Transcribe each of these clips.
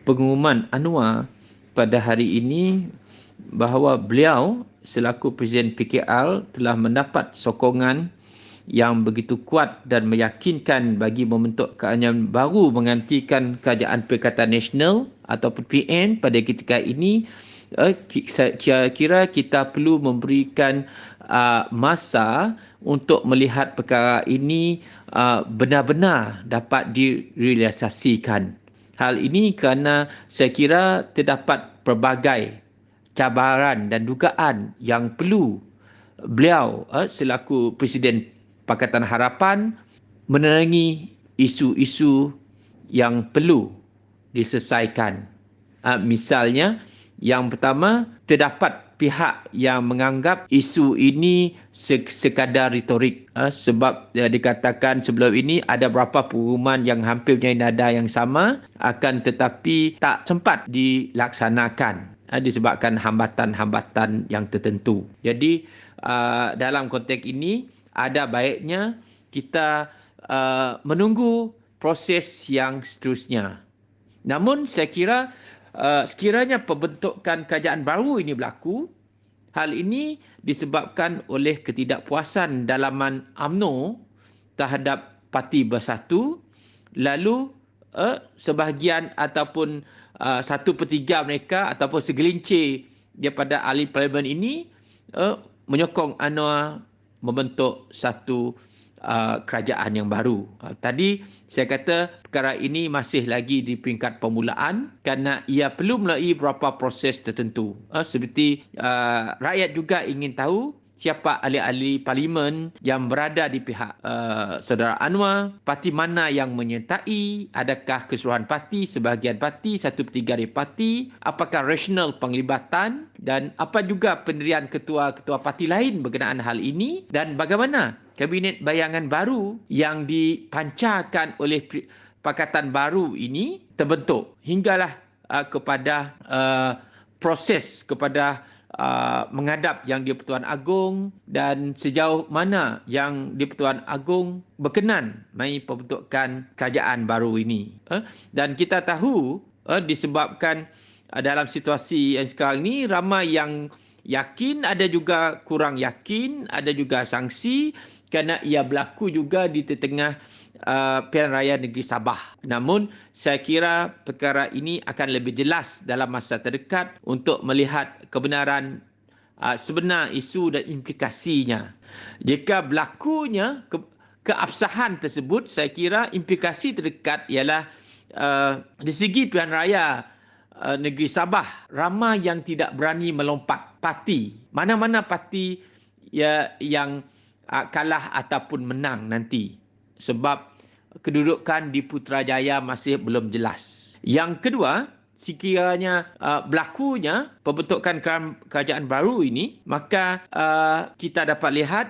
pengumuman Anwar pada hari ini bahawa beliau selaku Presiden PKR telah mendapat sokongan yang begitu kuat dan meyakinkan bagi membentuk kerajaan baru menggantikan Kerajaan Perikatan Nasional ataupun PN pada ketika ini. Saya kira kita perlu memberikan masa untuk melihat perkara ini benar-benar dapat direalisasikan. Hal ini kerana saya kira terdapat pelbagai cabaran dan dugaan yang perlu beliau selaku Presiden Pakatan Harapan menerangi isu-isu yang perlu diselesaikan. Misalnya, yang pertama, terdapat pihak yang menganggap isu ini sekadar retorik. Sebab dikatakan sebelum ini ada beberapa pengumuman yang hampir punya nada yang sama, akan tetapi tak sempat dilaksanakan disebabkan hambatan-hambatan yang tertentu. Jadi, dalam konteks ini, ada baiknya kita menunggu proses yang seterusnya. Namun saya kira sekiranya pembentukan kerajaan baru ini berlaku, hal ini disebabkan oleh ketidakpuasan dalaman UMNO terhadap Parti Bersatu, lalu sebahagian ataupun 1/3 mereka ataupun segelincir daripada ahli parlimen ini menyokong Anwar membentuk satu kerajaan yang baru. Tadi saya kata perkara ini masih lagi di peringkat permulaan kerana ia perlu melalui beberapa proses tertentu. Seperti rakyat juga ingin tahu siapa ahli-ahli parlimen yang berada di pihak saudara Anwar, parti mana yang menyertai, adakah keseluruhan parti, sebahagian parti, 1/3 dari parti, apakah rasional penglibatan dan apa juga pendirian ketua-ketua parti lain berkenaan hal ini dan bagaimana kabinet bayangan baru yang dipancarkan oleh Pakatan Baru ini terbentuk hinggalah kepada proses kepada menghadap Yang di-Pertuan Agong dan sejauh mana Yang di-Pertuan Agong berkenan mai pembentukan kerajaan baru ini. Dan kita tahu disebabkan dalam situasi yang sekarang ini ramai yang yakin, ada juga kurang yakin, ada juga sangsi kerana ia berlaku juga di tengah pilihan raya negeri Sabah. Namun saya kira perkara ini akan lebih jelas dalam masa terdekat untuk melihat kebenaran sebenar isu dan implikasinya. Jika berlakunya keabsahan tersebut, saya kira implikasi terdekat ialah di segi pilihan raya negeri Sabah, ramai yang tidak berani melompat parti. Mana-mana parti yang kalah ataupun menang nanti. Sebab kedudukan di Putrajaya masih belum jelas. Yang kedua, sekiranya berlakunya pembentukan kerajaan baru ini, maka kita dapat lihat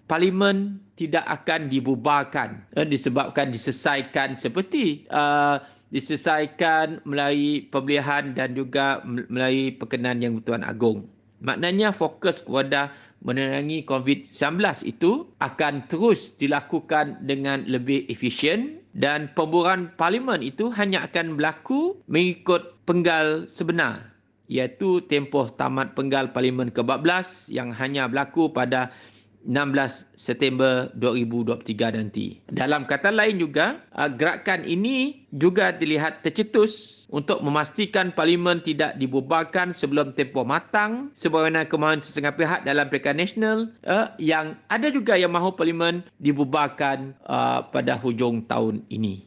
parlimen tidak akan dibubarkan disebabkan diselesaikan seperti diselesaikan melalui pemilihan dan juga melalui perkenan Yang di-Pertuan Agong. Maknanya fokus kepada menerangi COVID-19 itu akan terus dilakukan dengan lebih efisien dan pembubaran parlimen itu hanya akan berlaku mengikut penggal sebenar, iaitu tempoh tamat penggal parlimen ke-14 yang hanya berlaku pada 16 September 2023 nanti. Dalam kata lain juga, gerakan ini juga dilihat tercetus untuk memastikan parlimen tidak dibubarkan sebelum tempoh matang sebagaimana kemahuan setengah pihak dalam Perikatan Nasional yang ada juga yang mahu parlimen dibubarkan pada hujung tahun ini.